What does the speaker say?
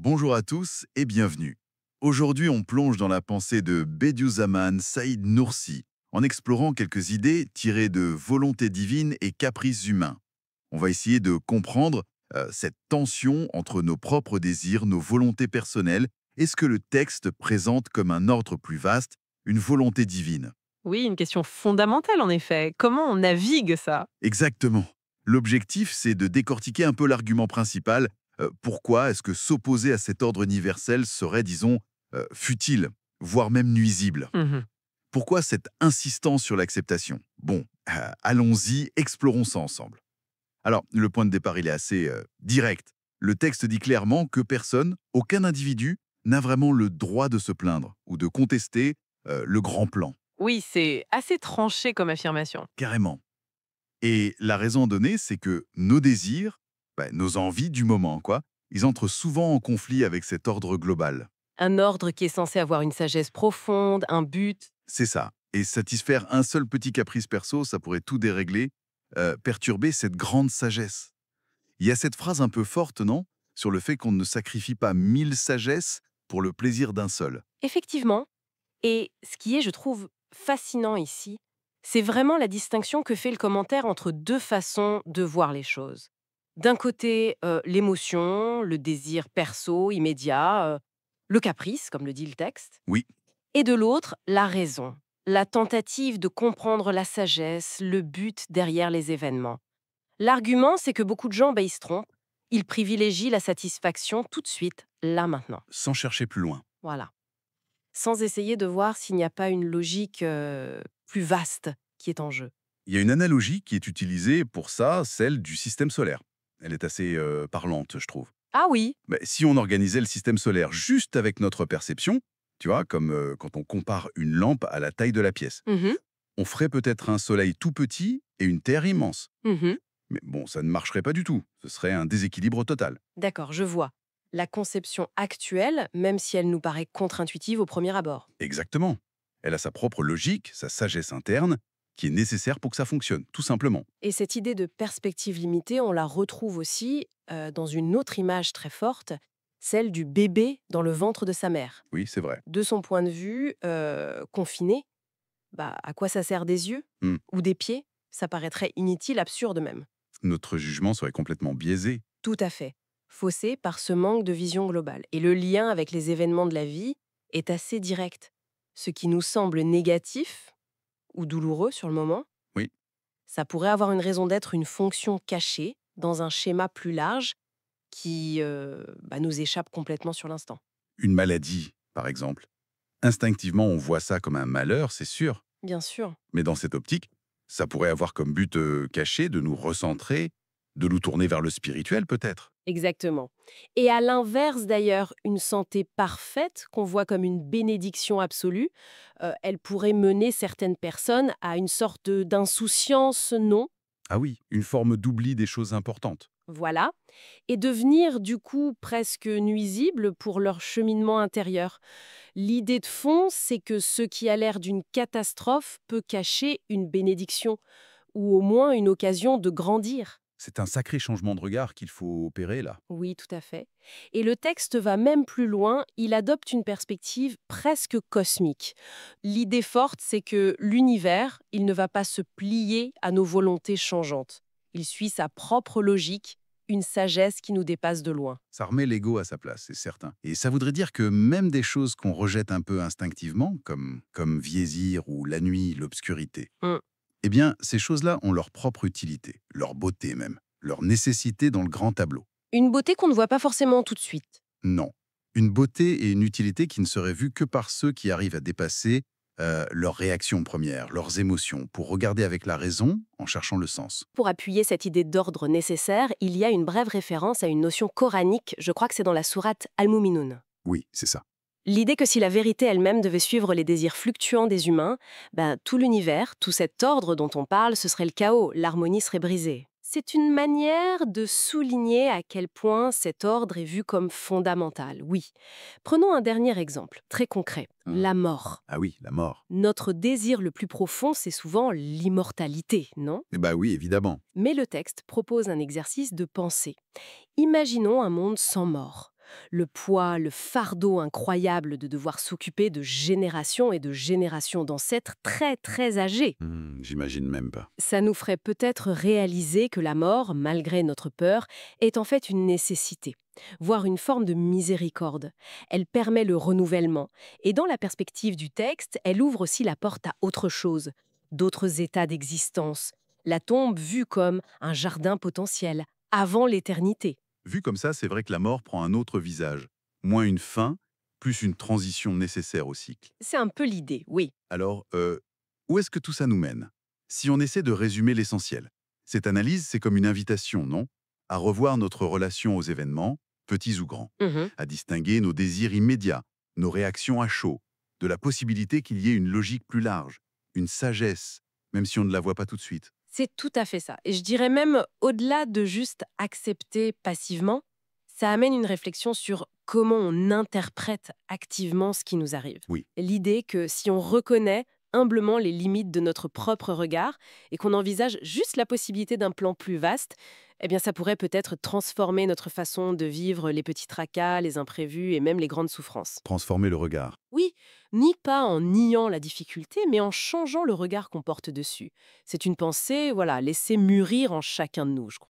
Bonjour à tous et bienvenue. Aujourd'hui, on plonge dans la pensée de Bediüzzaman Saïd Nursi en explorant quelques idées tirées de volonté divine et caprices humains. On va essayer de comprendre cette tension entre nos propres désirs, nos volontés personnelles et ce que le texte présente comme un ordre plus vaste, une volonté divine. Oui, une question fondamentale en effet. Comment on navigue ça? Exactement. L'objectif, c'est de décortiquer un peu l'argument principal. Pourquoi est-ce que s'opposer à cet ordre universel serait, disons, futile, voire même nuisible? Mhm. Pourquoi cette insistance sur l'acceptation? Bon, allons-y, explorons ça ensemble. Alors, le point de départ, il est assez direct. Le texte dit clairement que personne, aucun individu, n'a vraiment le droit de se plaindre ou de contester le grand plan, Oui, c'est assez tranché comme affirmation. carrément. Et la raison donnée, c'est que nos désirs, nos envies du moment, quoi, ils entrent souvent en conflit avec cet ordre global. Un ordre qui est censé avoir une sagesse profonde, un but. C'est ça. Et satisfaire un seul petit caprice perso, ça pourrait tout dérégler, perturber cette grande sagesse. Il y a cette phrase un peu forte, non? Sur le fait qu'on ne sacrifie pas 1000 sagesses pour le plaisir d'un seul. Effectivement. Et ce qui est, je trouve, fascinant ici, c'est vraiment la distinction que fait le commentaire entre deux façons de voir les choses. D'un côté, l'émotion, le désir perso, immédiat, le caprice, comme le dit le texte. Oui, Et de l'autre, la raison, la tentative de comprendre la sagesse, le but derrière les événements. L'argument, c'est que beaucoup de gens, ils se trompent. Ils privilégient la satisfaction tout de suite, là maintenant. sans chercher plus loin. Voilà. Sans essayer de voir s'il n'y a pas une logique plus vaste qui est en jeu. Il y a une analogie qui est utilisée pour ça, celle du système solaire. Elle est assez parlante, je trouve. Ah oui. Si on organisait le système solaire juste avec notre perception, tu vois, comme quand on compare une lampe à la taille de la pièce, Mhm, on ferait peut-être un soleil tout petit et une terre immense. mhm. Mais bon, ça ne marcherait pas du tout. Ce serait un déséquilibre total. D'accord, je vois. La conception actuelle, même si elle nous paraît contre-intuitive au premier abord. Exactement. Elle a sa propre logique, sa sagesse interne, qui est nécessaire pour que ça fonctionne, tout simplement. Et cette idée de perspective limitée, on la retrouve aussi dans une autre image très forte, celle du bébé dans le ventre de sa mère. Oui, c'est vrai. De son point de vue, confiné, à quoi ça sert des yeux Hmm. ou des pieds? Ça paraîtrait inutile, absurde même. Notre jugement serait complètement biaisé. Tout à fait. Faussé par ce manque de vision globale. Et le lien avec les événements de la vie est assez direct. Ce qui nous semble négatif ou douloureux sur le moment, Oui, ça pourrait avoir une raison d'être, une fonction cachée dans un schéma plus large qui nous échappe complètement sur l'instant. une maladie, par exemple. Instinctivement, on voit ça comme un malheur, c'est sûr. Bien sûr. Mais dans cette optique, ça pourrait avoir comme but caché de nous recentrer, de nous tourner vers le spirituel peut-être. Exactement. Et à l'inverse d'ailleurs, une santé parfaite, qu'on voit comme une bénédiction absolue, elle pourrait mener certaines personnes à une sorte d'insouciance, non? Ah oui, une forme d'oubli des choses importantes. Voilà. Et devenir du coup presque nuisible pour leur cheminement intérieur. L'idée de fond, c'est que ce qui a l'air d'une catastrophe peut cacher une bénédiction, ou au moins une occasion de grandir. C'est un sacré changement de regard qu'il faut opérer là. Oui, tout à fait. Et le texte va même plus loin, il adopte une perspective presque cosmique. L'idée forte, c'est que l'univers, il ne va pas se plier à nos volontés changeantes. Il suit sa propre logique, une sagesse qui nous dépasse de loin. Ça remet l'ego à sa place, c'est certain. Et ça voudrait dire que même des choses qu'on rejette un peu instinctivement, comme Viésir ou la nuit, l'obscurité, Hmm. eh bien, ces choses-là ont leur propre utilité, leur beauté même, leur nécessité dans le grand tableau. Une beauté qu'on ne voit pas forcément tout de suite. Non. Une beauté et une utilité qui ne seraient vues que par ceux qui arrivent à dépasser leurs réactions premières, leurs émotions, pour regarder avec la raison en cherchant le sens. Pour appuyer cette idée d'ordre nécessaire, il y a une brève référence à une notion coranique, je crois que c'est dans la sourate Al-Muminun. Oui, c'est ça. L'idée que si la vérité elle-même devait suivre les désirs fluctuants des humains, tout l'univers, tout cet ordre dont on parle, ce serait le chaos, l'harmonie serait brisée. C'est une manière de souligner à quel point cet ordre est vu comme fondamental, oui. Prenons un dernier exemple, très concret, Hein. la mort. Ah oui, la mort. Notre désir le plus profond, c'est souvent l'immortalité, non? Eh bah oui, évidemment. Mais le texte propose un exercice de pensée. Imaginons un monde sans mort. Le poids, le fardeau incroyable de devoir s'occuper de générations et de générations d'ancêtres très très âgés. J'imagine même pas. Ça nous ferait peut-être réaliser que la mort, malgré notre peur, est en fait une nécessité, voire une forme de miséricorde. Elle permet le renouvellement. Et dans la perspective du texte, elle ouvre aussi la porte à autre chose, d'autres états d'existence. La tombe vue comme un jardin potentiel, avant l'éternité. Vu comme ça, c'est vrai que la mort prend un autre visage. Moins une fin, plus une transition nécessaire au cycle. C'est un peu l'idée, oui. Alors, où est-ce que tout ça nous mène? Si on essaie de résumer l'essentiel, cette analyse, c'est comme une invitation, non? À revoir notre relation aux événements, petits ou grands, Mhm. à distinguer nos désirs immédiats, nos réactions à chaud, de la possibilité qu'il y ait une logique plus large, une sagesse, même si on ne la voit pas tout de suite. C'est tout à fait ça. Et je dirais même, au-delà de juste accepter passivement, ça amène une réflexion sur comment on interprète activement ce qui nous arrive. Oui. L'idée que si on reconnaît humblement les limites de notre propre regard et qu'on envisage juste la possibilité d'un plan plus vaste, eh bien ça pourrait peut-être transformer notre façon de vivre les petits tracas, les imprévus et même les grandes souffrances. Transformer le regard. Oui, ni pas en niant la difficulté, mais en changeant le regard qu'on porte dessus. C'est une pensée, voilà, laissée mûrir en chacun de nous, je crois.